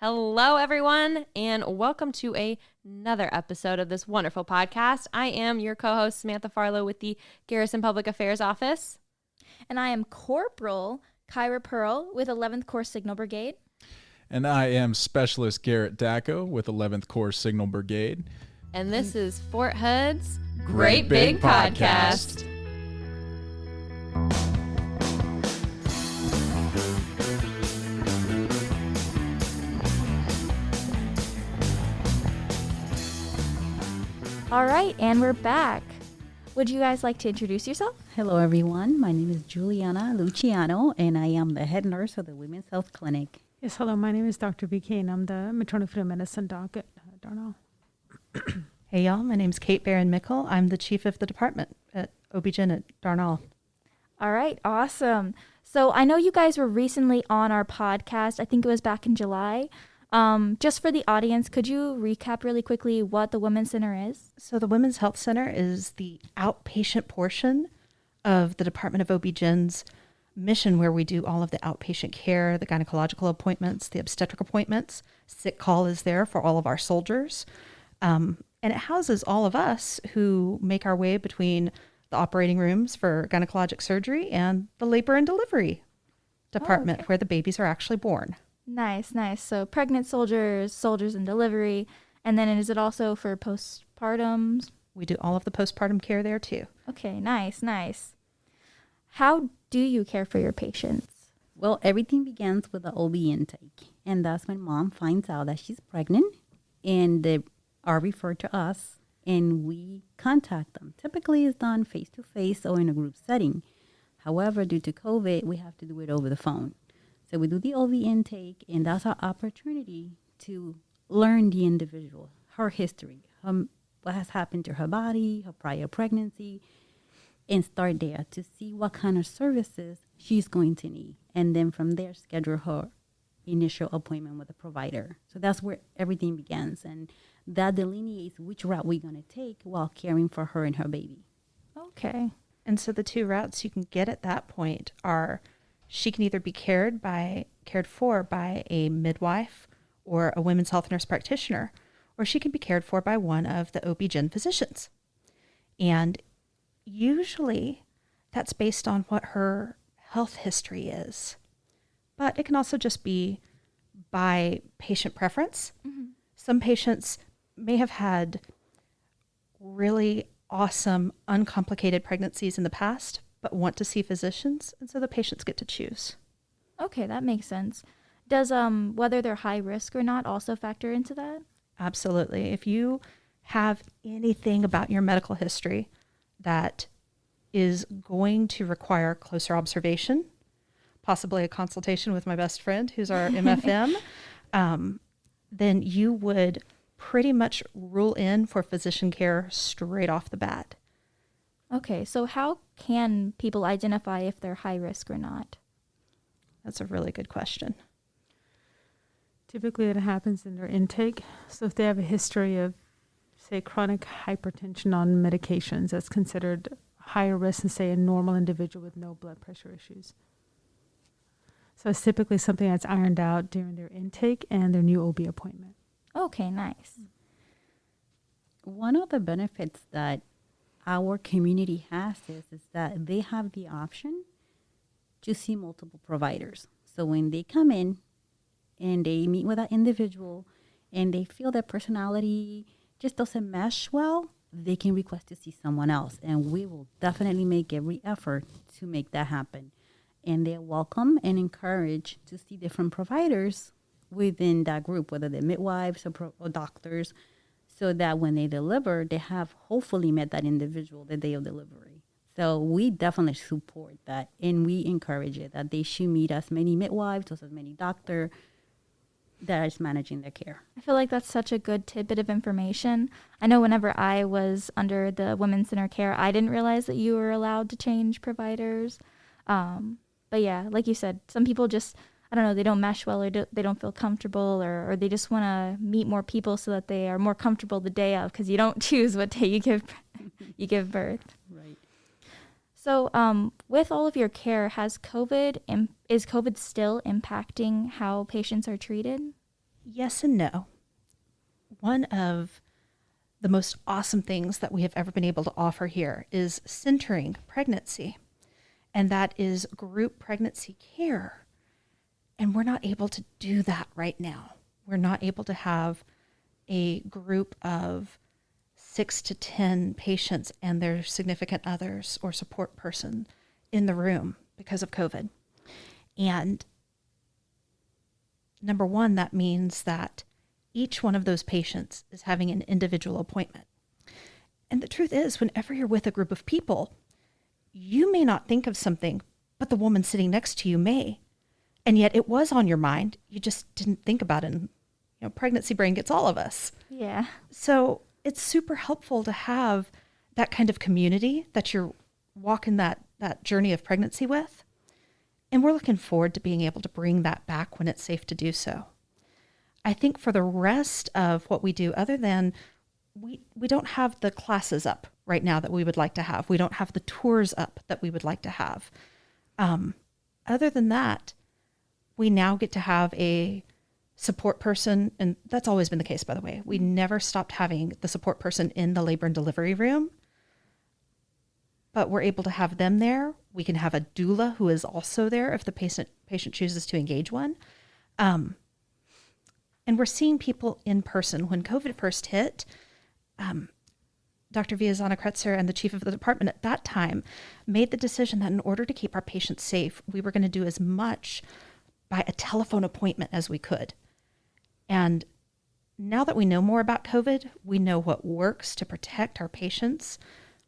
Hello, everyone, and welcome to another episode of this wonderful podcast. I am your co-host, Samantha Farlow with the Garrison Public Affairs Office. And I am Corporal Kyra Pearl with 11th Corps Signal Brigade. And I am Specialist Garrett Dacko with 11th Corps Signal Brigade. And this is Fort Hood's Great Big Podcast. All right, and we're back. Would you guys like to introduce yourself? Hello, everyone. My name is Juliana Luciano, and I am the head nurse of the Women's Health Clinic. Yes, hello. My name is Dr. BK, and I'm the Maternal Fetal Medicine doc at Darnall. Hey, y'all. My name's Kate Barron-Mickle. I'm the chief of the department at OBGYN at Darnall. All right, awesome. So I know you guys were recently on our podcast. I think it was back in July. Just for the audience, could you recap really quickly what the Women's Center is? So the Women's Health Center is the outpatient portion of the Department of OB-GYN's mission, where we do all of the outpatient care, the gynecological appointments, the obstetric appointments. Sick call is there for all of our soldiers. And it houses all of us who make our way between the operating rooms for gynecologic surgery and the labor and delivery department, where the babies are actually born. Nice, nice. So pregnant soldiers, soldiers in delivery, and then is it also for postpartums? We do all of the postpartum care there too. Okay, nice, nice. How do you care for your patients? Well, everything begins with the OB intake, and that's when mom finds out that she's pregnant, and they are referred to us, and we contact them. Typically, it's done face-to-face or in a group setting. However, due to COVID, we have to do it over the phone. So we do the OB intake, and that's our opportunity to learn the individual, her history, what has happened to her body, her prior pregnancy, and start there to see what kind of services she's going to need. And then from there, schedule her initial appointment with a provider. So that's where everything begins. And that delineates which route we're going to take while caring for her and her baby. Okay. And so the two routes you can get at that point are she can either be cared for by a midwife or a women's health nurse practitioner, or she can be cared for by one of the OB-GYN physicians. And usually that's based on what her health history is. But it can also just be by patient preference. Mm-hmm. Some patients may have had really awesome, uncomplicated pregnancies in the past, but want to see physicians, and so the patients get to choose. Okay, that makes sense. Does whether they're high risk or not also factor into that? Absolutely. If you have anything about your medical history that is going to require closer observation, possibly a consultation with my best friend, who's our MFM, then you would pretty much rule in for physician care straight off the bat. Okay, so how can people identify if they're high risk or not? That's a really good question. Typically, it happens in their intake. So if they have a history of, say, chronic hypertension on medications, that's considered higher risk than, say, a normal individual with no blood pressure issues. So it's typically something that's ironed out during their intake and their new OB appointment. Okay, nice. One of the benefits that our community has is that they have the option to see multiple providers. So when they come in and they meet with that individual and they feel their personality just doesn't mesh well, they can request to see someone else. And we will definitely make every effort to make that happen. And they're welcome and encouraged to see different providers within that group, whether they're midwives or doctors, so that when they deliver, they have hopefully met that individual the day of delivery. So we definitely support that, and we encourage it, that they should meet as many midwives, as many doctors that is managing their care. I feel like that's such a good tidbit of information. I know whenever I was under the Women's Center care, I didn't realize that you were allowed to change providers. But yeah, like you said, some people just, I don't know, they don't mesh well, or they don't feel comfortable, or they just want to meet more people so that they are more comfortable the day of, because you don't choose what day you give birth. Right. So with all of your care, is COVID still impacting how patients are treated? Yes and no. One of the most awesome things that we have ever been able to offer here is centering pregnancy, and that is group pregnancy care. And we're not able to do that right now. We're not able to have a group of 6 to 10 patients and their significant others or support person in the room because of COVID. And number one, that means that each one of those patients is having an individual appointment. And the truth is, whenever you're with a group of people, you may not think of something, but the woman sitting next to you may. And yet it was on your mind. You just didn't think about it. And, pregnancy brain gets all of us. Yeah. So it's super helpful to have that kind of community that you're walking that journey of pregnancy with. And we're looking forward to being able to bring that back when it's safe to do so. I think for the rest of what we do, other than we don't have the classes up right now that we would like to have. We don't have the tours up that we would like to have. Other than that, we now get to have a support person, and that's always been the case, by the way. We never stopped having the support person in the labor and delivery room, but we're able to have them there. We can have a doula who is also there if the patient chooses to engage one. And we're seeing people in person. When COVID first hit, Dr. Villazanakretzer and the chief of the department at that time made the decision that in order to keep our patients safe, we were going to do as much by a telephone appointment as we could. And now that we know more about COVID, we know what works to protect our patients.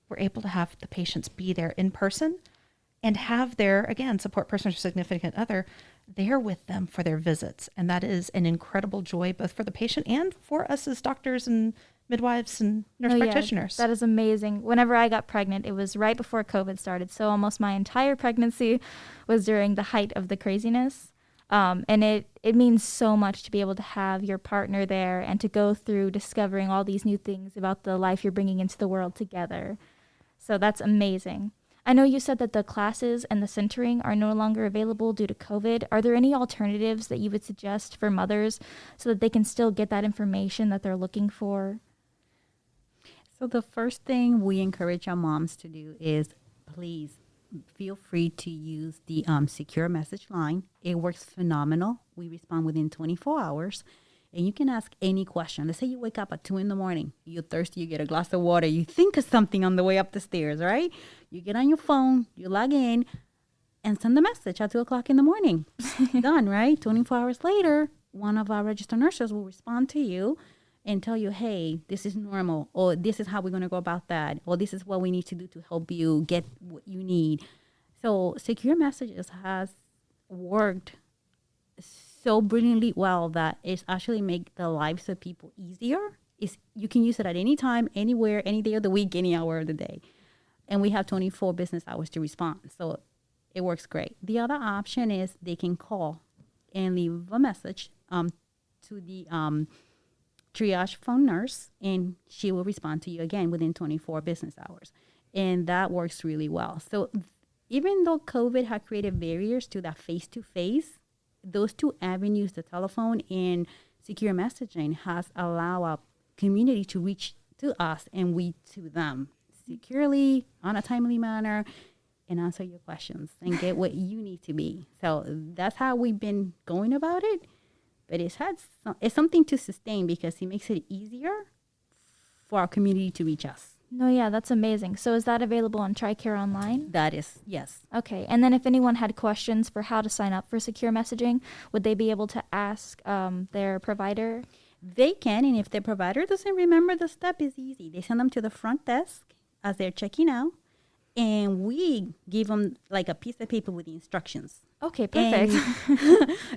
We're able to have the patients be there in person and have their, again, support person or significant other there with them for their visits. And that is an incredible joy, both for the patient and for us as doctors and midwives and nurse practitioners. That is amazing. Whenever I got pregnant, it was right before COVID started. So almost my entire pregnancy was during the height of the craziness. And it means so much to be able to have your partner there and to go through discovering all these new things about the life you're bringing into the world together. So that's amazing. I know you said that the classes and the centering are no longer available due to COVID. Are there any alternatives that you would suggest for mothers so that they can still get that information that they're looking for? So the first thing we encourage our moms to do is please feel free to use the secure message line. It works phenomenal. We respond within 24 hours. And you can ask any question. Let's say you wake up at 2 a.m. You're thirsty, you get a glass of water, you think of something on the way up the stairs, right? You get on your phone, you log in, and send a message at 2 o'clock in the morning. Done, right? 24 hours later, one of our registered nurses will respond to you and tell you, hey, this is normal, or this is how we're going to go about that, or this is what we need to do to help you get what you need. So secure messages has worked so brilliantly well that it's actually make the lives of people easier. You can use it at any time, anywhere, any day of the week, any hour of the day. And we have 24 business hours to respond. So it works great. The other option is they can call and leave a message to the triage phone nurse, and she will respond to you again within 24 business hours. And that works really well. So even though COVID had created barriers to that face-to-face, those two avenues, the telephone and secure messaging, has allowed our community to reach to us and we to them securely, on a timely manner, and answer your questions and get what you need to be. So that's how we've been going about it. But it's something to sustain because it makes it easier for our community to reach us. No, yeah, that's amazing. So is that available on TRICARE online? That is, yes. Okay. And then if anyone had questions for how to sign up for secure messaging, would they be able to ask their provider? They can, and if their provider doesn't remember the step, is easy. They send them to the front desk as they're checking out, and we give them like a piece of paper with the instructions. Okay, perfect.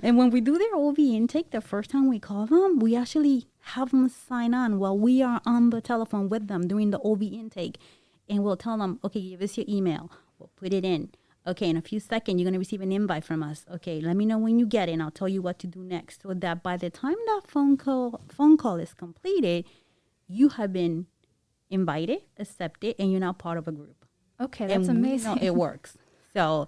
And when we do their OB intake, the first time we call them, we actually have them sign on while we are on the telephone with them during the OB intake. And we'll tell them, okay, give us your email. We'll put it in. Okay, in a few seconds, you're going to receive an invite from us. Okay, let me know when you get it, and I'll tell you what to do next. So that by the time that phone call is completed, you have been invited, accepted, and you're now part of a group. Okay, that's and amazing. We know it works. So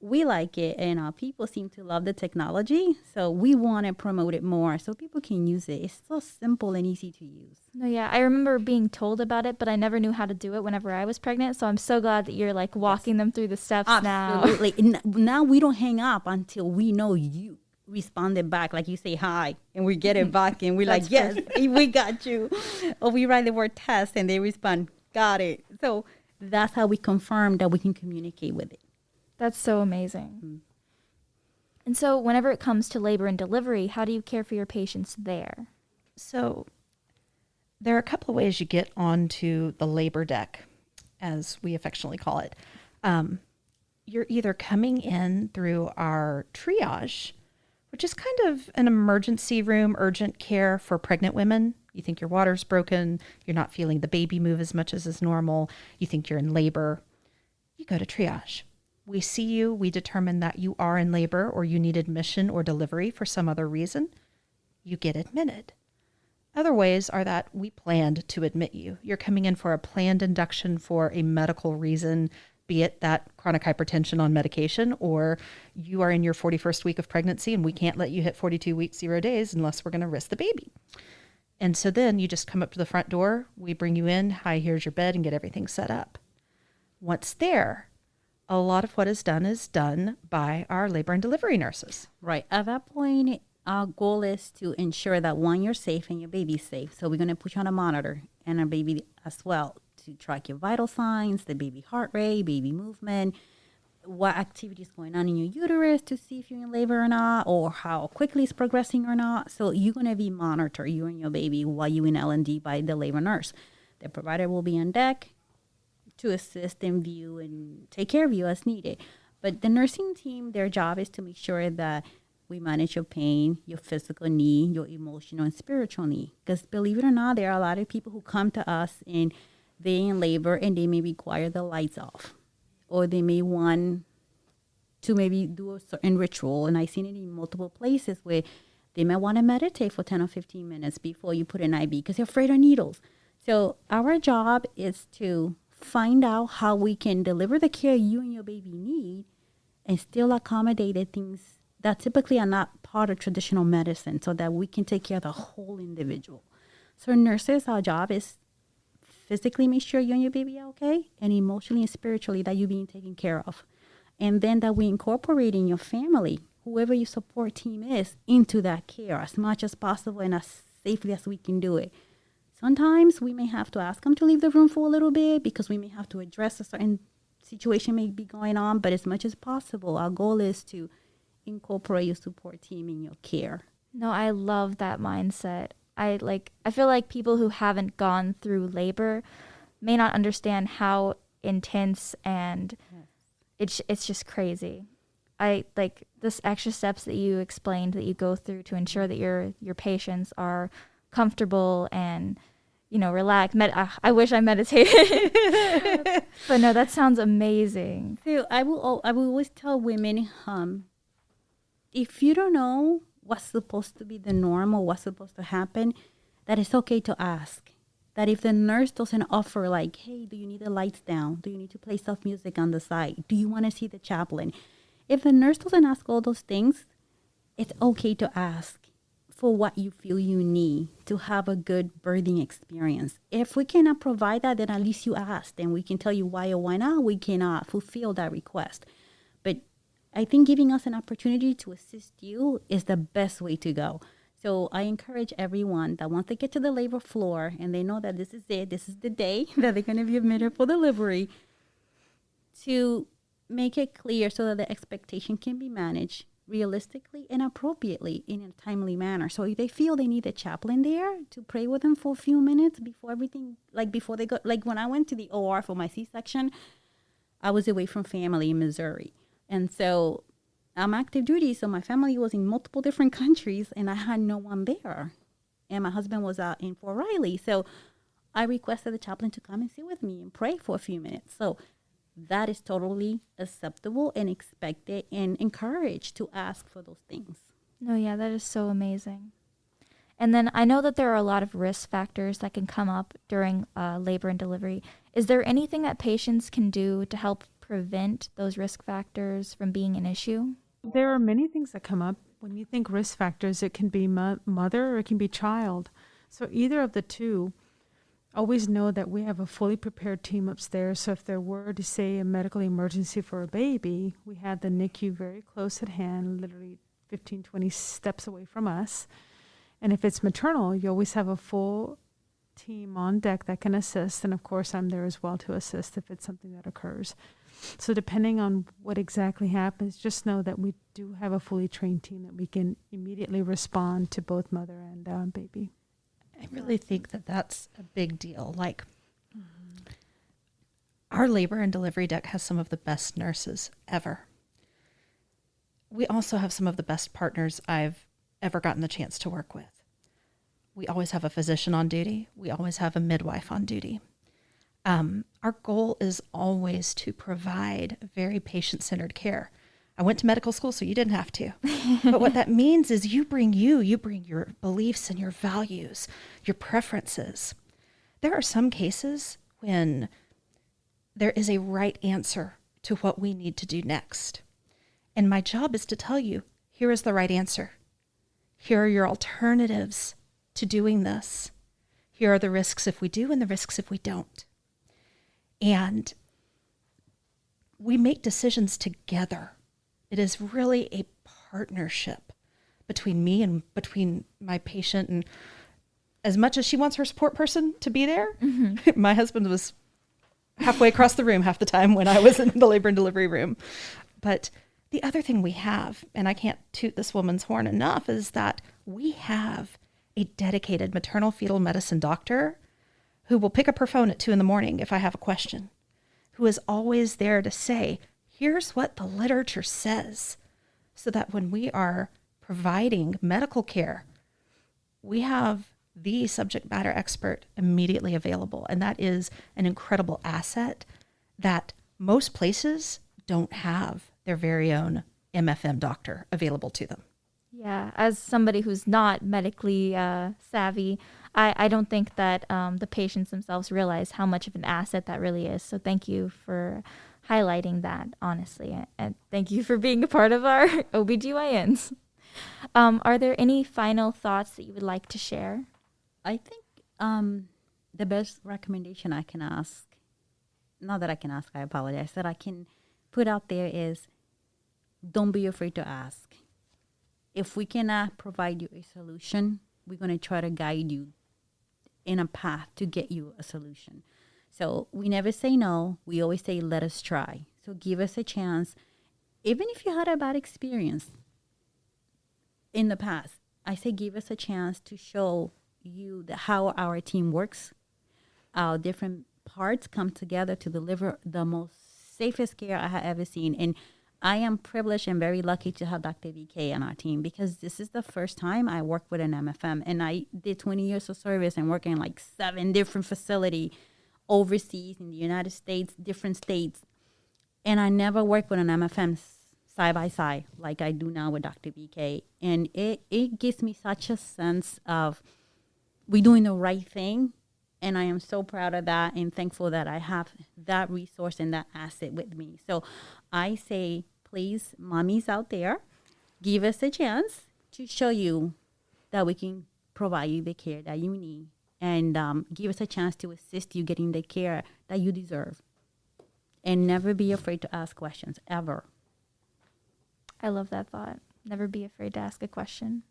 we like it, and people seem to love the technology. So we want to promote it more so people can use it. It's so simple and easy to use. No, yeah, I remember being told about it, but I never knew how to do it whenever I was pregnant. So I'm so glad that you're like walking them through the steps now. Absolutely. Now we don't hang up until we know you responded back, like you say hi, and we get it back, and we're like, yes, we got you. Or we write the word test, and they respond, got it. So that's how we confirm that we can communicate with it. That's so amazing. And so whenever it comes to labor and delivery, how do you care for your patients there? So there are a couple of ways you get onto the labor deck, as we affectionately call it. You're either coming in through our triage, which is kind of an emergency room, urgent care for pregnant women. You think your water's broken, you're not feeling the baby move as much as is normal, you think you're in labor. You go to triage. We see you, we determine that you are in labor or you need admission or delivery for some other reason. You get admitted. Other ways are that we planned to admit you. You're coming in for a planned induction for a medical reason, be it that chronic hypertension on medication, or you are in your 41st week of pregnancy and we can't let you hit 42 weeks, 0 days unless we're going to risk the baby. And so then you just come up to the front door, we bring you in, hi, here's your bed, and get everything set up. Once there, a lot of what is done by our labor and delivery nurses. Right. At that point, our goal is to ensure that, one, you're safe and your baby's safe. So we're going to put you on a monitor and our baby as well to track your vital signs, the baby heart rate, baby movement, what activity is going on in your uterus to see if you're in labor or not, or how quickly it's progressing or not. So you're going to be monitored, you and your baby, while you're in L&D by the labor nurse. The provider will be on deck to assist and view and take care of you as needed. But the nursing team, their job is to make sure that we manage your pain, your physical need, your emotional and spiritual need. Because believe it or not, there are a lot of people who come to us and they're in labor and they may require the lights off. Or they may want to maybe do a certain ritual. And I've seen it in multiple places where they may want to meditate for 10 or 15 minutes before you put an IV because they're afraid of needles. So our job is to find out how we can deliver the care you and your baby need and still accommodate the things that typically are not part of traditional medicine so that we can take care of the whole individual. So nurses, our job is physically make sure you and your baby are okay, and emotionally and spiritually that you're being taken care of. And then that we incorporate in your family, whoever your support team is, into that care as much as possible and as safely as we can do it. Sometimes we may have to ask them to leave the room for a little bit because we may have to address a certain situation may be going on, but as much as possible, our goal is to incorporate your support team in your care. No, I love that mindset. I feel like people who haven't gone through labor may not understand how intense and it's just crazy. I like this extra steps that you explained that you go through to ensure that your patients are comfortable and, you know, relaxed. I wish I meditated, but no, that sounds amazing. So I will always tell women, if you don't know what's supposed to be the norm or what's supposed to happen, that it's okay to ask. That if the nurse doesn't offer, like, hey, do you need the lights down? Do you need to play soft music on the side? Do you want to see the chaplain? If the nurse doesn't ask all those things, it's okay to ask for what you feel you need to have a good birthing experience. If we cannot provide that, then at least you asked, and we can tell you why or why not we cannot fulfill that request. But I think giving us an opportunity to assist you is the best way to go. So I encourage everyone that once they get to the labor floor and they know that this is it, this is the day that they're going to be admitted for delivery, to make it clear so that the expectation can be managed realistically and appropriately in a timely manner. So if they feel they need a chaplain there to pray with them for a few minutes before everything, like before they go, like when I went to the OR for my C-section, I was away from family in Missouri. And so I'm active duty, so my family was in multiple different countries, and I had no one there. And my husband was out in Fort Riley. So I requested the chaplain to come and sit with me and pray for a few minutes. So that is totally acceptable and expected and encouraged to ask for those things. No, yeah, that is so amazing. And then I know that there are a lot of risk factors that can come up during labor and delivery. Is there anything that patients can do to help prevent those risk factors from being an issue? There are many things that come up. When you think risk factors, it can be mother or it can be child. So either of the two, always know that we have a fully prepared team upstairs. So if there were to say a medical emergency for a baby, we have the NICU very close at hand, literally 15, 20 steps away from us. And if it's maternal, you always have a full team on deck that can assist. And of course, I'm there as well to assist if it's something that occurs. So depending on what exactly happens, just know that we do have a fully trained team that we can immediately respond to both mother and baby. I really think that that's a big deal. Like, our labor and delivery deck has some of the best nurses ever. We also have some of the best partners I've ever gotten the chance to work with. We always have a physician on duty. We always have a midwife on duty. Our goal is always to provide very patient-centered care. I went to medical school, so you didn't have to. But what that means is you bring your beliefs and your values, your preferences. There are some cases when there is a right answer to what we need to do next. And my job is to tell you, here is the right answer. Here are your alternatives to doing this. Here are the risks if we do and the risks if we don't. And we make decisions together. It is really a partnership between me and between my patient. And as much as she wants her support person to be there, my husband was halfway across the room half the time when I was in the labor and delivery room. But the other thing we have, and I can't toot this woman's horn enough, is that we have a dedicated maternal fetal medicine doctor who will pick up her phone at 2 a.m. if I have a question, who is always there to say, here's what the literature says, so that when we are providing medical care, we have the subject matter expert immediately available. And that is an incredible asset that most places don't have their very own MFM doctor available to them. Yeah, as somebody who's not medically savvy, I don't think that the patients themselves realize how much of an asset that really is. So thank you for highlighting that, honestly. And thank you for being a part of our OBGYNs. Are there any final thoughts that you would like to share? I think the best recommendation I can ask, not that I can ask, I apologize, that I can put out there is don't be afraid to ask. If we cannot provide you a solution, we're going to try to guide you in a path to get you a solution. So we never say no. We always say, let us try. So give us a chance. Even if you had a bad experience in the past, I say give us a chance to show you how our team works, how different parts come together to deliver the most safest care I have ever seen. And I am privileged and very lucky to have Dr. VK on our team, because this is the first time I worked with an MFM, and I did 20 years of service and working in like 7 different facilities overseas in the United States, different states. And I never worked with an MFM side by side like I do now with Dr. VK. And it gives me such a sense of we're doing the right thing. And I am so proud of that and thankful that I have that resource and that asset with me. So I say, please, mommies out there, give us a chance to show you that we can provide you the care that you need, and give us a chance to assist you getting the care that you deserve. And never be afraid to ask questions, ever. I love that thought. Never be afraid to ask a question.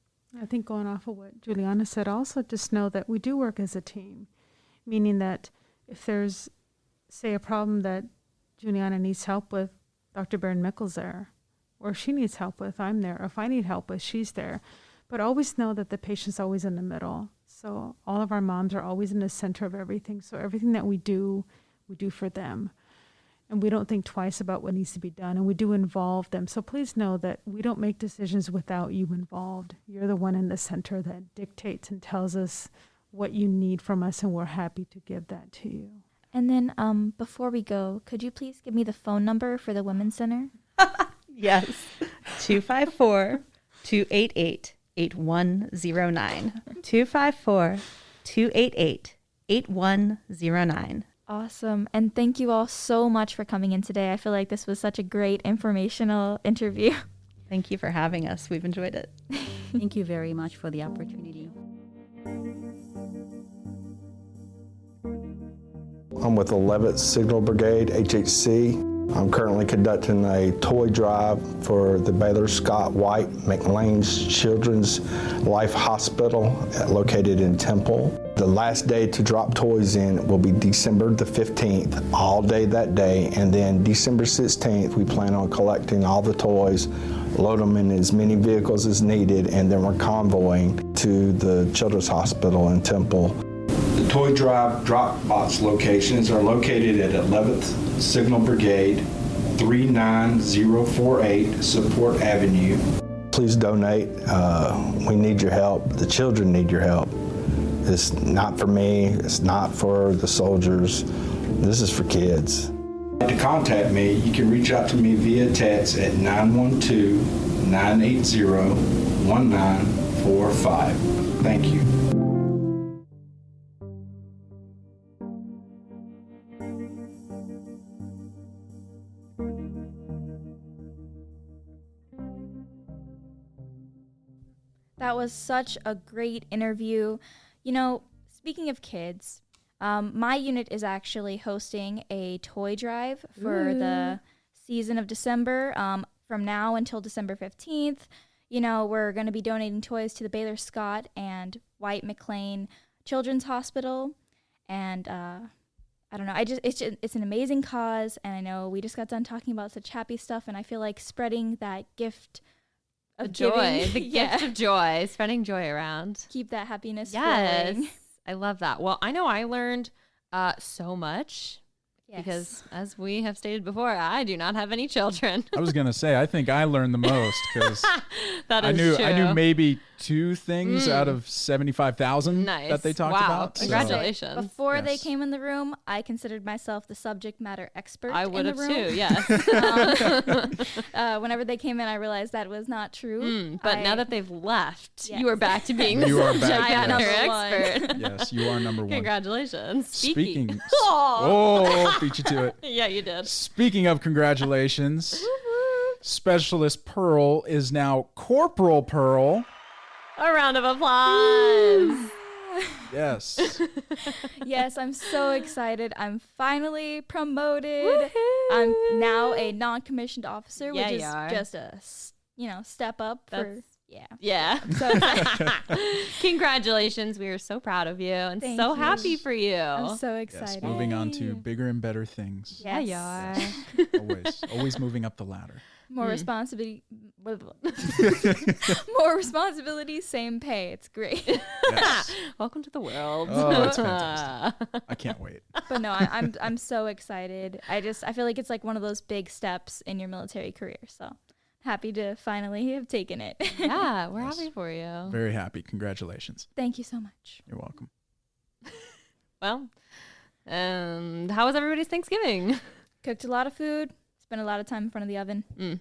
I think going off of what Juliana said, also just know that we do work as a team, meaning that if there's, say, a problem that Juliana needs help with, Dr. Barron Mickel's there. Or if she needs help with, I'm there. Or if I need help with, she's there. But always know that the patient's always in the middle. So all of our moms are always in the center of everything. So everything that we do for them. And we don't think twice about what needs to be done. And we do involve them. So please know that we don't make decisions without you involved. You're the one in the center that dictates and tells us what you need from us, and we're happy to give that to you. And then before we go, could you please give me the phone number for the Women's Center? Yes, 254-288-8109. 254-288-8109. Awesome. And thank you all so much for coming in today. I feel like this was such a great informational interview. Thank you for having us. We've enjoyed it. Thank you very much for the opportunity. I'm with 11th Signal Brigade, HHC. I'm currently conducting a toy drive for the Baylor Scott White McLean's Children's Life Hospital located in Temple. The last day to drop toys in will be December the 15th, all day that day, and then December 16th, we plan on collecting all the toys, load them in as many vehicles as needed, and then we're convoying to the Children's Hospital in Temple. The toy drive drop box locations are located at 11th Signal Brigade, 39048 Support Avenue. Please donate. We need your help. The children need your help. It's not for me. It's not for the soldiers. This is for kids. To contact me, you can reach out to me via text at 912-980-1945. Thank you. That was such a great interview. You know, speaking of kids, my unit is actually hosting a toy drive for the season of December. From now until December 15th, you know, we're going to be donating toys to the Baylor Scott and White McLean Children's Hospital. And I don't know, it's an amazing cause. And I know we just got done talking about such happy stuff. And I feel like spreading that gift of joy, giving, the gift of joy, spreading joy around. Keep that happiness Yes, flowing. I love that. Well, I know I learned so much because, as we have stated before, I do not have any children. I was gonna say, I think I learned the most because That I is true. knew maybe 2 things out of 75,000 Nice. that they talked Wow. about. So- Congratulations. Before they Yes. came in the room, I considered myself the subject matter expert. I would in have the room. too. Yes. Whenever they came in, I realized that was not true. But now that they've left, Yes. you are back to being the You are back, subject yes. matter Number one. expert. Yes, you are number 1. Congratulations. Speaking. Aw. Beat you to it. Yeah, you did. Speaking of congratulations, Specialist Pearl is now Corporal Pearl. A round of applause. Yes. Yes, I'm so excited. I'm finally promoted. I'm now a non-commissioned officer, Yeah, which you is are. just a step up for That's- yeah. Yeah. So Congratulations. We are so proud of you and Thank so you. happy for you. I'm so Yes. excited. Moving on to bigger and better things. Yeah, you are. Always moving up the ladder. More responsibility. More responsibility, same pay. It's great. Yes. Welcome to the world. Oh, that's fantastic. I can't wait. But no, I'm so excited. I feel like it's like one of those big steps in your military career. So happy to finally have taken it. Yeah, we're Yes. happy for you. Very happy. Congratulations. Thank you so much. You're welcome. Well, how was everybody's Thanksgiving? Cooked a lot of food. Spent a lot of time in front of the oven.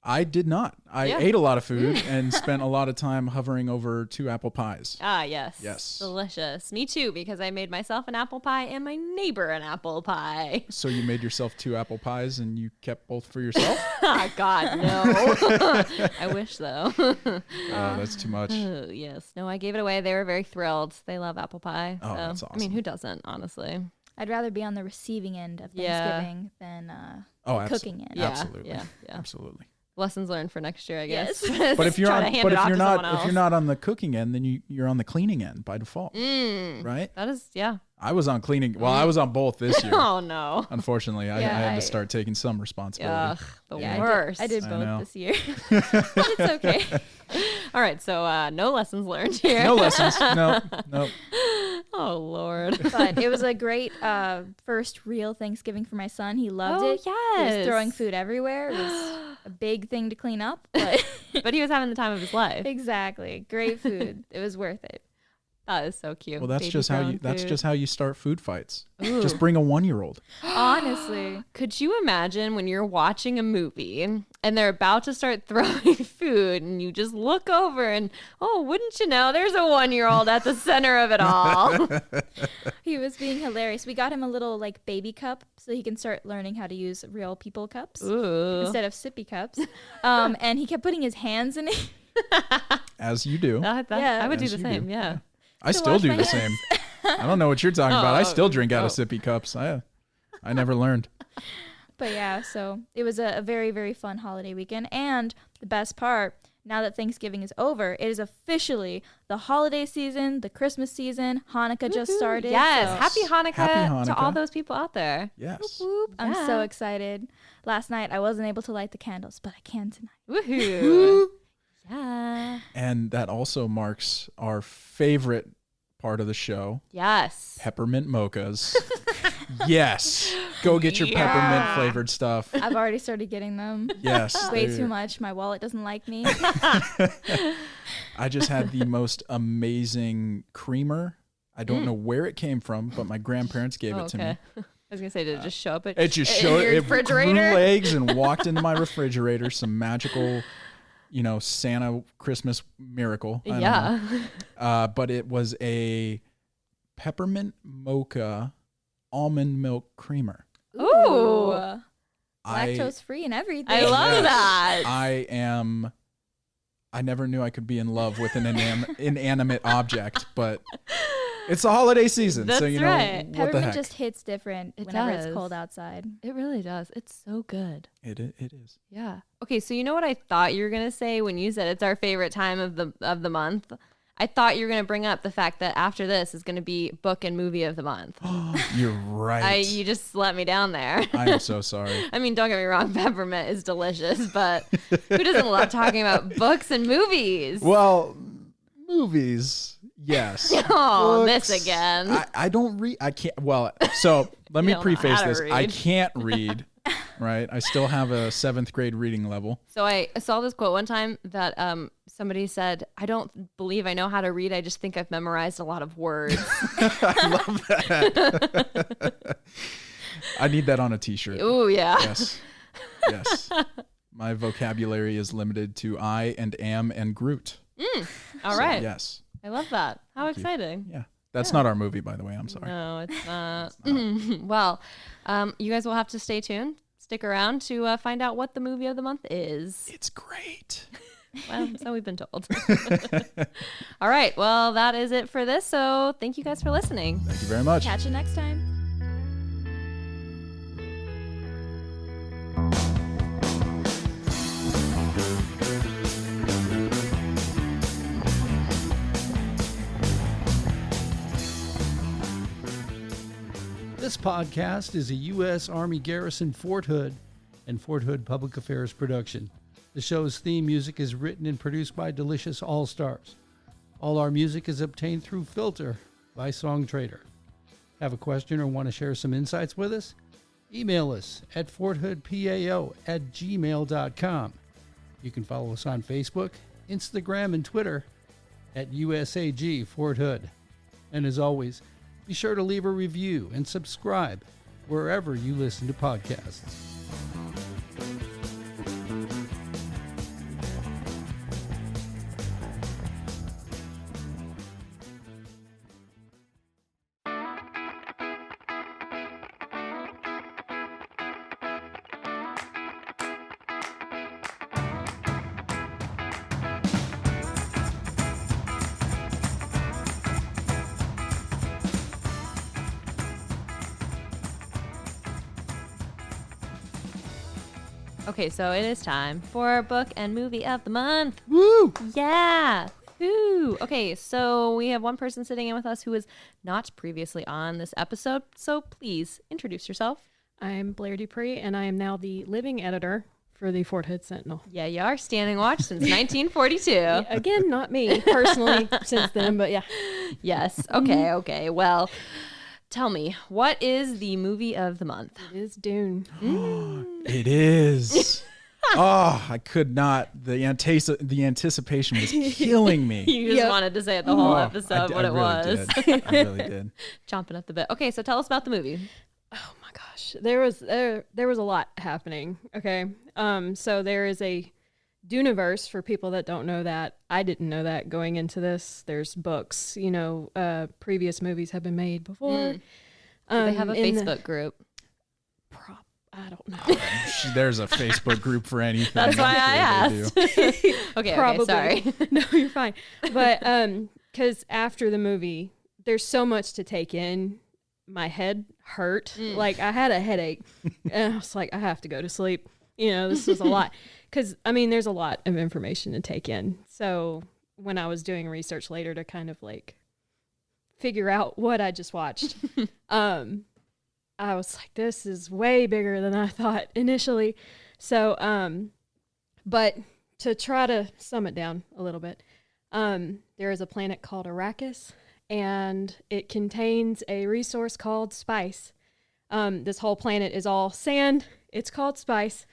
I did not. I Yeah. ate a lot of food and spent a lot of time hovering over 2 apple pies. Ah, yes. Yes. Delicious. Me too, because I made myself an apple pie and my neighbor an apple pie. So you made yourself 2 apple pies and you kept both for yourself? Ah, God, no. I wish, though. Oh, that's too much. Oh, yes. No, I gave it away. They were very thrilled. They love apple pie. Oh, so, that's I mean, awesome. who doesn't, honestly? I'd rather be on the receiving end of Yeah. Thanksgiving than Oh, cooking it. Yeah, Absolutely. yeah. Absolutely. Lessons learned for next year, I guess. Yes. But if you're Try on, to hand but it if off you're to not, someone if you're else. not on the cooking end, then you're on the cleaning end by default, right? That is, yeah. I was on cleaning. Well, I was on both this year. Oh, no. Unfortunately, I Yeah, had to start taking some responsibility. Ugh, the Yeah, worst. I did I both know. this year. But it's okay. All right, so no lessons learned here. No lessons. No. Oh, Lord. But it was a great first real Thanksgiving for my son. He loved Oh, it. He yes. was throwing food everywhere. It was a big thing to clean up, but But he was having the time of his life. exactly. Great food. It was worth it. That is so cute. Well, that's Baby just how brown you. That's food. just how you start food fights. Ooh. Just bring a 1-year-old. Honestly. Could you imagine when you're watching a movie and they're about to start throwing food and you just look over and, oh, wouldn't you know, there's a 1-year-old at the center of it all. He was being hilarious. We got him a little like baby cup so he can start learning how to use real people cups Ooh. instead of sippy cups. And he kept putting his hands in it. As you do. Yeah. I would do As the you same, do. yeah. I To still wash do my the same. I don't know what you're talking about. I still drink out of oh. sippy cups. I never learned. But yeah, so it was a very, very fun holiday weekend. And the best part, now that Thanksgiving is over, it is officially the holiday season, the Christmas season. Hanukkah just started. Yes. so- Happy Hanukkah to all Hanukkah. those people out there. Yes. Whoop. I'm so Yeah. excited. Last night, I wasn't able to light the candles, but I can tonight. Woohoo. Yeah. And that also marks our favorite part of the show, Yes. peppermint mochas. Yes. Go get your peppermint flavored stuff. I've already started getting them. Yes. Way they're- too much. My wallet doesn't like me. I just had the most amazing creamer. I don't know where it came from, but my grandparents gave it to me. I was going to say, did it just show up at It just in showed your it grew refrigerator? legs and walked into my refrigerator. Some magical, Santa Christmas miracle. I don't know. Yeah. But it was a peppermint mocha almond milk creamer. Ooh. Lactose free and everything. I love Yes. that. I never knew I could be in love with an inanimate object, but it's the holiday season, so That's right. what the Peppermint heck? just hits different It whenever does. it's cold outside. It really does. It's so good. It is. Yeah. Okay, so you know what I thought you were gonna say when you said it's our favorite time of the month? I thought you were gonna bring up the fact that after this is gonna be book and movie of the month. You're right. You just let me down there. I am so sorry. I mean, don't get me wrong, peppermint is delicious, but who doesn't love talking about books and movies? Well, movies, yes. Oh, Books, this again. I don't read. I can't. Well, so let me You don't know preface how to this. I read. can't read. Right. I still have a 7th grade reading level. So I saw this quote one time that somebody said, "I don't believe I know how to read. I just think I've memorized a lot of words." I love that. I need that on a T-shirt. Ooh, yeah. Yes. Yes. My vocabulary is limited to I and am and Groot. All So, right. yes. I love that. How Thank you. exciting. Yeah. That's not our movie, by the way. I'm sorry. No, it's not. Well, you guys will have to stay tuned. Stick around to find out what the movie of the month is. It's great. Well, so we've been told. All right. Well, that is it for this. So thank you guys for listening. Thank you very much. Catch you next time. This podcast is a U.S. Army Garrison Fort Hood and Fort Hood Public Affairs production. The show's theme music is written and produced by Delicious All Stars. All our music is obtained through Filter by Songtrader. Have a question or want to share some insights with us? Email us at forthoodpao@gmail.com. You can follow us on Facebook, Instagram, and Twitter at USAG Fort Hood. And as always, be sure to leave a review and subscribe wherever you listen to podcasts. Okay, so it is time for book and movie of the month. Woo! Yeah. Woo. Okay, so we have one person sitting in with us who was not previously on this episode. So please introduce yourself. I'm Blair Dupree, and I am now the living editor for the Fort Hood Sentinel. Yeah, you are standing watch since 1942. Again, not me personally since then, but yeah. Yes. Okay. Okay. Well, tell me, what is the movie of the month? It is Dune. It is. I could not. The anticipation was killing me. You just wanted to say it the whole episode what it was. I really did. Chomping at the bit. Okay, so tell us about the movie. Oh my gosh, there was a lot happening. Okay, so there is a Duniverse for people that don't know that. I didn't know that going into this. There's books. Previous movies have been made before. Do they have a Facebook group? I don't know. There's a Facebook group for anything. That's why I asked. Okay, Probably. sorry. No, you're fine. But because after the movie, there's so much to take in. My head hurt. Like I had a headache, and I was like, I have to go to sleep. This was a lot. Because there's a lot of information to take in. So when I was doing research later to kind of like figure out what I just watched, I was like, this is way bigger than I thought initially. So, but to try to sum it down a little bit, there is a planet called Arrakis, and it contains a resource called spice. This whole planet is all sand. It's called spice.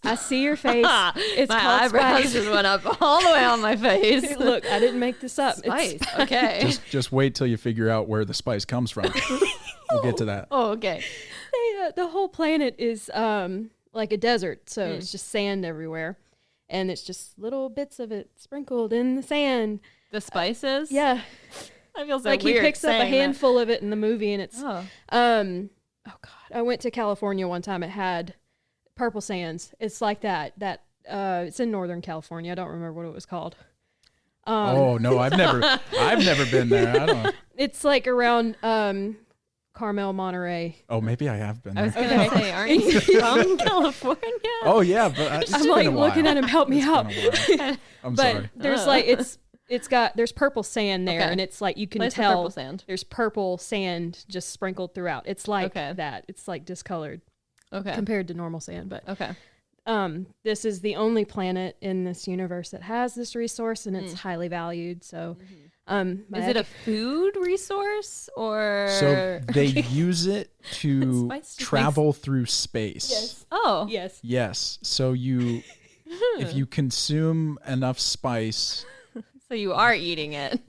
I see your face. It's my called eyebrows spice. just went up all the way on my face. Look, I didn't make this up. Spice. Okay. Just wait till you figure out where the spice comes from. We'll get to that. Oh, okay. The whole planet is like a desert, so it's just sand everywhere, and it's just little bits of it sprinkled in the sand. The spices? Yeah. I feel so Like weird he picks up a saying handful of it in the movie, and it's that. oh god, I went to California one time. It had purple sands. It's like that it's in Northern California. I don't remember what it was called. Oh no, I've never been there. I don't know. It's like around Carmel, Monterey. Oh, maybe I have been I there. was gonna say, aren't you from California? Oh yeah, but it's I'm been like a while. looking at him, help me It's out. been a while. I'm But sorry. there's like there's purple sand there, Okay. and it's like you can Place with tell purple sand. there's purple sand just sprinkled throughout. It's like Okay. that. It's like discolored Okay. compared to normal sand, but Okay. this is the only planet in this universe that has this resource, and it's highly valued. So, Is it a food resource or? So they use it to Spice just travel through space. Yes. Oh. Yes. Yes. So if you consume enough spice, So you are eating it.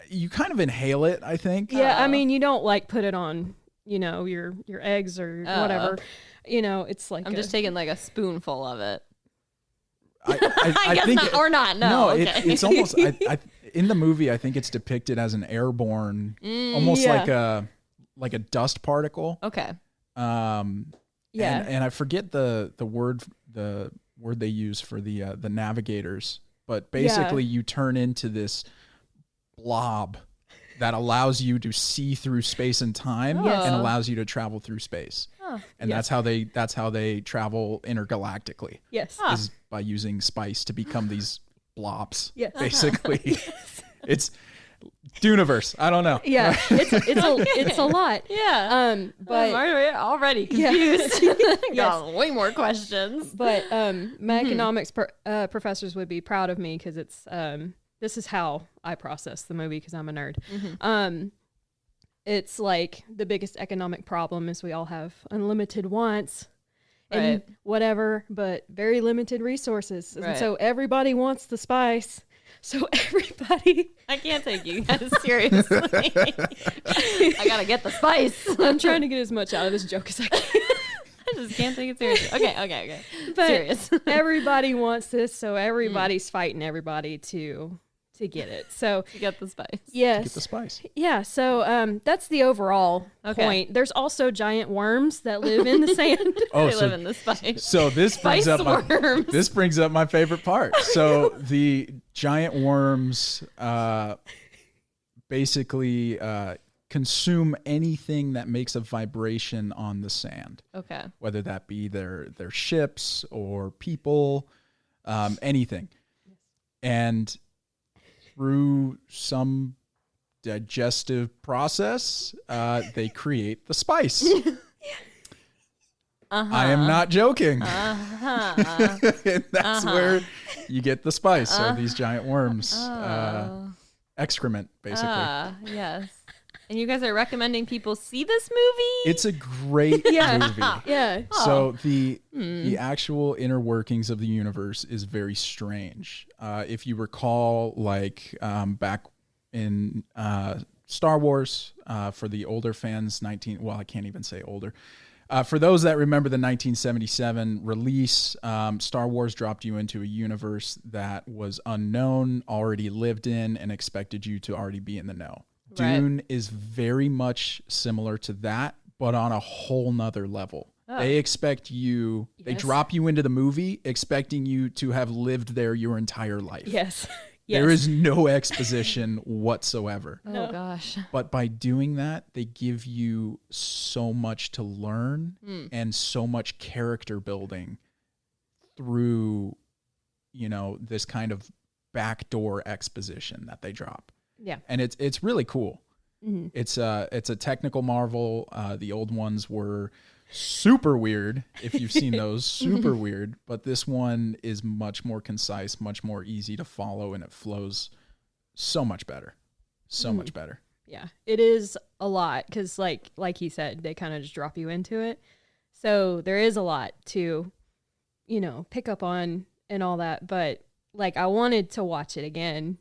you kind of inhale it, I think. Yeah, I Oh. mean, you don't like put it on, your eggs or whatever. It's like I'm just taking like a spoonful of it. I guess think not, or not. No. Okay. it's almost in the movie. I think it's depicted as an airborne, almost Yeah. like a dust particle. Okay. Yeah. And I forget the word they use for the navigators, but basically you turn into this blob that allows you to see through space and time Yes. and allows you to travel through space. And that's how they travel intergalactically. Yes. Is by using spice to become these blobs. Yes. Basically. It's Duniverse. I don't know. Yeah. It's a lot. Yeah. But I'm already Yeah. confused. Got way more questions. But my economics professors would be proud of me because it's this is how I process the movie because I'm a nerd. It's like the biggest economic problem is we all have unlimited wants and whatever, but very limited resources. Right. And so everybody wants the spice. So everybody, I can't take you guys seriously. I gotta get the spice. I'm trying to get as much out of this joke as I can. I just can't take it seriously. Okay. But Serious. everybody wants this, so everybody's fighting everybody to get it. So To get the spice. yes, Get the spice. yeah. So that's the overall point. There's also giant worms that live in the sand. Oh, They live in the spice. So this brings Spice up my favorite part. So the giant worms basically consume anything that makes a vibration on the sand, Okay. whether that be their ships or people, anything. And through some digestive process, they create the spice. I am not joking. And that's where you get the spice. So these giant worms, excrement, basically. Yes. And you guys are recommending people see this movie? It's a great movie. Yeah. So the actual inner workings of the universe is very strange. If you recall, like back in Star Wars, for the older fans, I can't even say older. For those that remember the 1977 release, Star Wars dropped you into a universe that was unknown, already lived in, and expected you to already be in the know. Right. Dune is very much similar to that, but on a whole nother level. They expect you, they drop you into the movie expecting you to have lived there your entire life. Yes. There is no exposition whatsoever. Oh, gosh. But by doing that, they give you so much to learn and so much character building through, this kind of backdoor exposition that they drop. Yeah. And it's really cool. Mm-hmm. It's a technical marvel. The old ones were super weird, if you've seen those, super weird. But this one is much more concise, much more easy to follow, and it flows so much better. So much better. Yeah, it is a lot because, like he said, they kind of just drop you into it. So there is a lot to, pick up on and all that. But like, I wanted to watch it again,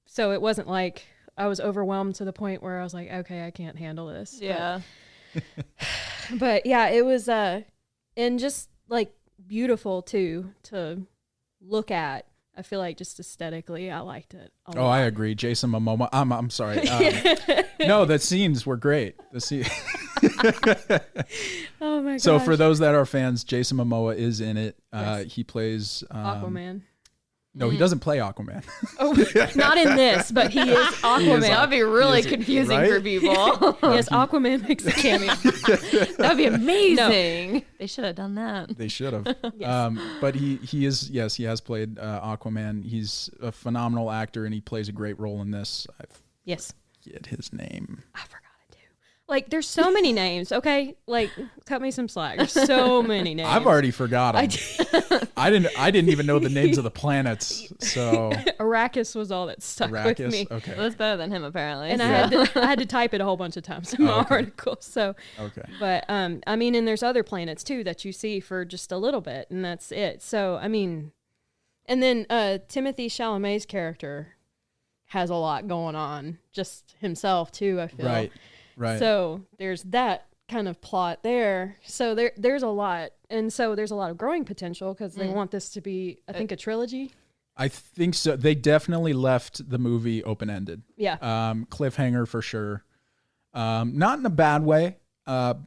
so it wasn't like I was overwhelmed to the point where I was like, okay, I can't handle this. Yeah. But yeah, it was and just like beautiful too to look at. I feel like just aesthetically, I liked it a lot. I agree. Jason Momoa. I'm sorry. No, the scenes were great. Oh my gosh. So for those that are fans, Jason Momoa is in it. Yes. He plays Aquaman. No, he doesn't play Aquaman. Oh, not in this, but he is Aquaman. That would be really confusing for people. Yes, Aquaman makes a cameo. That would be amazing. No. They should have done that. They should have. Yes. But he is, yes, he has played Aquaman. He's a phenomenal actor, and he plays a great role in this. I forget his name. I forgot it too. Like, there's so many names, okay? Like, cut me some slack. There's so many names. I've already forgot them. I didn't even know the names of the planets. So Arrakis was all that stuck with me. Okay. Well, that's better than him, apparently. And I had to type it a whole bunch of times in my article. So okay. But I mean, and there's other planets too that you see for just a little bit, and that's it. So I mean, and then Timothée Chalamet's character has a lot going on, just himself too, I feel. Right. So there's that kind of plot there. So there's a lot. And so there's a lot of growing potential because they want this to be, I think, a trilogy. I think so. They definitely left the movie open-ended. Yeah. Cliffhanger for sure. Not in a bad way.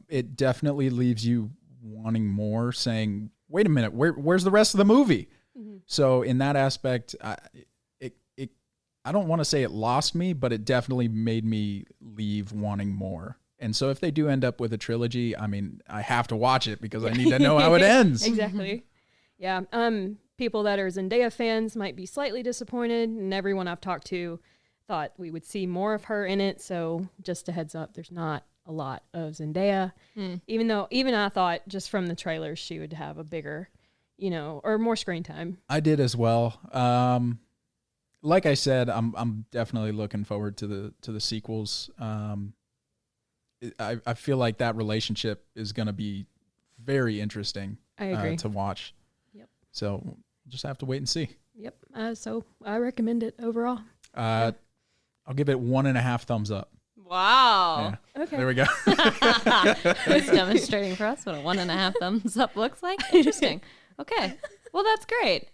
It definitely leaves you wanting more, saying, wait a minute, where's the rest of the movie? Mm-hmm. So in that aspect, I don't want to say it lost me, but it definitely made me leave wanting more. And so if they do end up with a trilogy, I mean, I have to watch it because I need to know how it ends. Exactly. Yeah. People that are Zendaya fans might be slightly disappointed, and everyone I've talked to thought we would see more of her in it. So just a heads up, there's not a lot of Zendaya, even I thought just from the trailers she would have a bigger, or more screen time. I did as well. Like I said, I'm definitely looking forward to the sequels. I feel like that relationship is going to be very interesting to watch. Yep. So we'll just have to wait and see. Yep. So I recommend it overall. I'll give it 1.5 thumbs up. Wow. Yeah. Okay. There we go. Who's demonstrating for us what a 1.5 thumbs up looks like? Interesting. Okay. Well, that's great.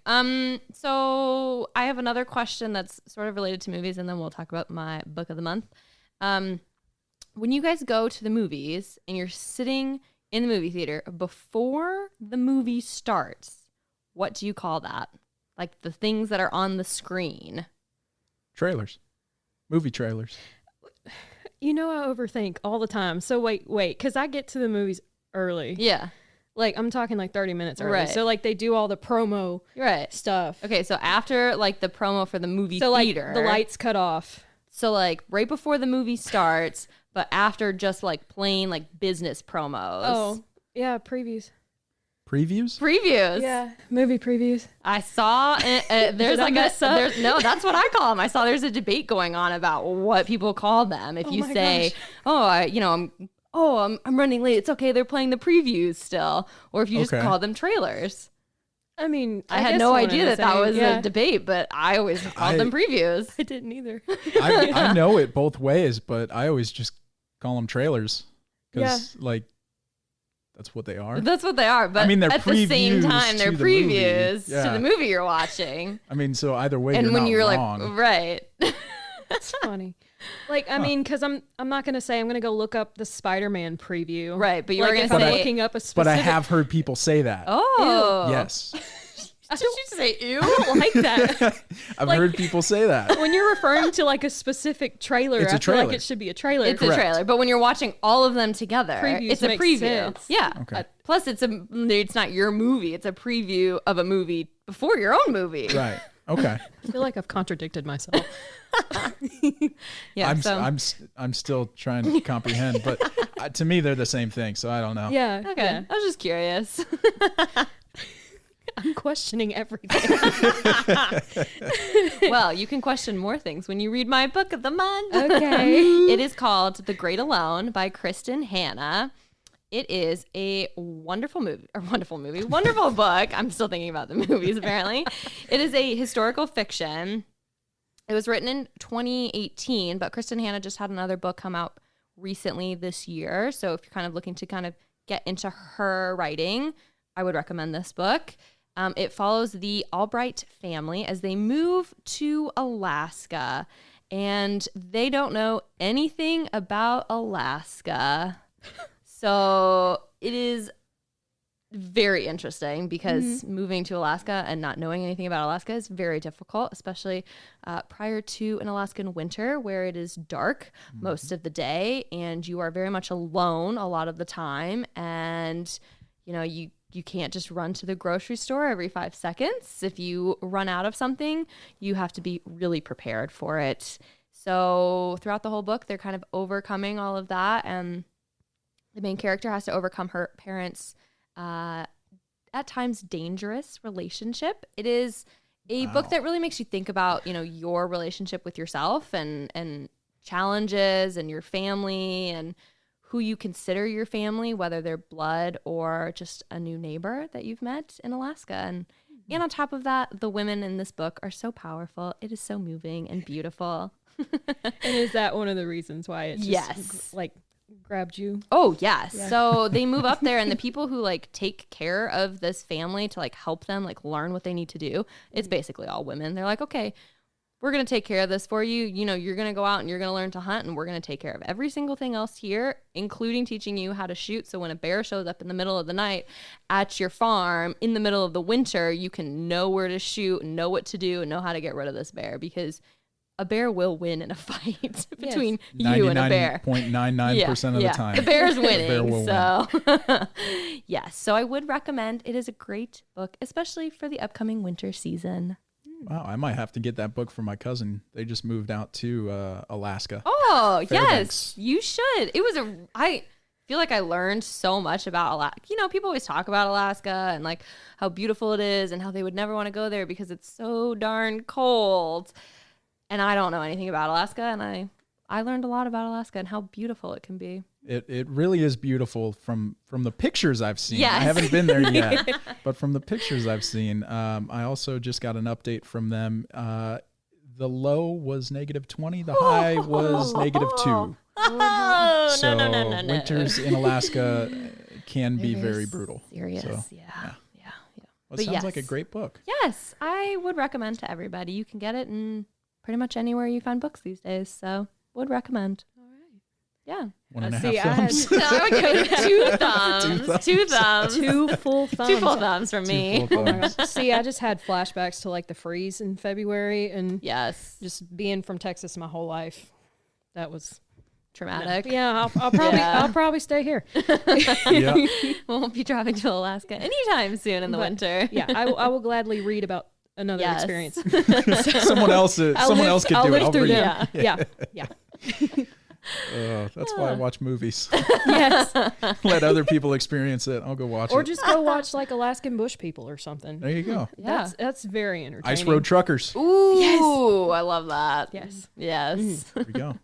So I have another question that's sort of related to movies, and then we'll talk about my book of the month. When you guys go to the movies and you're sitting in the movie theater before the movie starts, what do you call that? Like the things that are on the screen. Trailers. Movie trailers. I overthink all the time. So wait, because I get to the movies early. Yeah. Like, I'm talking like 30 minutes early. Right. So, like, they do all the promo stuff. Okay, so after, like, the promo for the movie theater. So, like, the lights cut off. So, like, right before the movie starts, but after just, like, plain, like, business promos. Oh, yeah, previews. Previews? Previews. Yeah, movie previews. I saw there's like no, that's what I call them. I saw there's a debate going on about what people call them. If you say, I'm running late, it's okay, they're playing the previews still, or if you just call them trailers. I mean, I had no idea that was a debate, but I always called them previews. I didn't either. I know it both ways, but I always just call them trailers because that's what they are. That's what they are. But I mean, they're at the same time, they're previews to the movie you're watching. I mean, so either way, and when you're wrong. like, right. That's funny. Like, I mean, because I'm not going to say I'm going to go look up the Spider-Man preview. Right, but you're going to say... looking up a specific... But I have heard people say that. Oh. Ew. Yes. Did you say ew? I don't like that. I've heard people say that. When you're referring to like a specific trailer, it's I a trailer. feel like it should be a trailer. It's a trailer. But when you're watching all of them together, it's a preview. Sense. Yeah. Okay. Plus, it's not your movie. It's a preview of a movie before your own movie. Right. Okay. I feel like I've contradicted myself. Yeah. I'm still trying to comprehend, but to me, they're the same thing. So I don't know. Yeah. Okay. Yeah. I was just curious. I'm questioning everything. Well, you can question more things when you read my book of the month. Okay. It is called The Great Alone by Kristen Hanna. It is a wonderful book. I'm still thinking about the movies, apparently. It is a historical fiction. It was written in 2018, but Kristen Hanna just had another book come out recently this year. So if you're kind of looking to kind of get into her writing, I would recommend this book. It follows the Albright family as they move to Alaska, and they don't know anything about Alaska. So it is very interesting because moving to Alaska and not knowing anything about Alaska is very difficult, especially prior to an Alaskan winter where it is dark most of the day and you are very much alone a lot of the time. And, you can't just run to the grocery store every 5 seconds. If you run out of something, you have to be really prepared for it. So throughout the whole book, they're kind of overcoming all of that. And the main character has to overcome her parents' at times dangerous relationship. It is a book that really makes you think about, your relationship with yourself and challenges and your family and who you consider your family, whether they're blood or just a new neighbor that you've met in Alaska. And on top of that, the women in this book are so powerful. It is so moving and beautiful. And is that one of the reasons why it just grabbed you? Oh, yes. Yeah. So they move up there and the people who take care of this family to help them learn what they need to do, it's basically all women. They're like, okay, we're going to take care of this for you. You're going to go out and you're going to learn to hunt and we're going to take care of every single thing else here, including teaching you how to shoot. So when a bear shows up in the middle of the night at your farm in the middle of the winter, you can know where to shoot and know what to do and know how to get rid of this bear because a bear will win in a fight between you and a bear. 99.99% of the time. The bear's winning. The bear will win. Yes. So I would recommend it. Is a great book, especially for the upcoming winter season. Wow, I might have to get that book for my cousin. They just moved out to Alaska. Oh, yes, you should. I feel like I learned so much about Alaska. People always talk about Alaska and how beautiful it is and how they would never want to go there because it's so darn cold. And I don't know anything about Alaska, and I learned a lot about Alaska and how beautiful it can be. It really is beautiful from the pictures I've seen. Yes. I haven't been there yet, but from the pictures I've seen, I also just got an update from them. The low was -20, the high was -2. Oh, so no. winters in Alaska can be very brutal. Serious, so, yeah. Well, it sounds like a great book. Yes, I would recommend to everybody. You can get it in pretty much anywhere you find books these days, so would recommend. Yeah. 1.5 thumbs. I would go 2 thumbs. 2 full thumbs. 2 full thumbs from me. Oh my God. See, I just had flashbacks to the freeze in February and just being from Texas my whole life. That was traumatic. Yeah, I'll probably stay here. Won't be driving to Alaska anytime soon in the winter. Yeah, I will gladly read about another experience. Someone else could do it. I'll live through read. them. Yeah. Oh, That's why I watch movies. Yes. Let other people experience it. I'll go watch Or it. just go watch like Alaskan Bush People or something. There you go. Yeah. That's very entertaining. Ice Road Truckers. Ooh, I love that. Yes. Yes. There we go.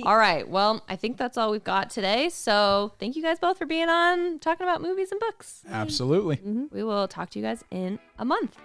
All right. Well, I think that's all we've got today. So thank you guys both for being on, talking about movies and books. Absolutely. We will talk to you guys in a month.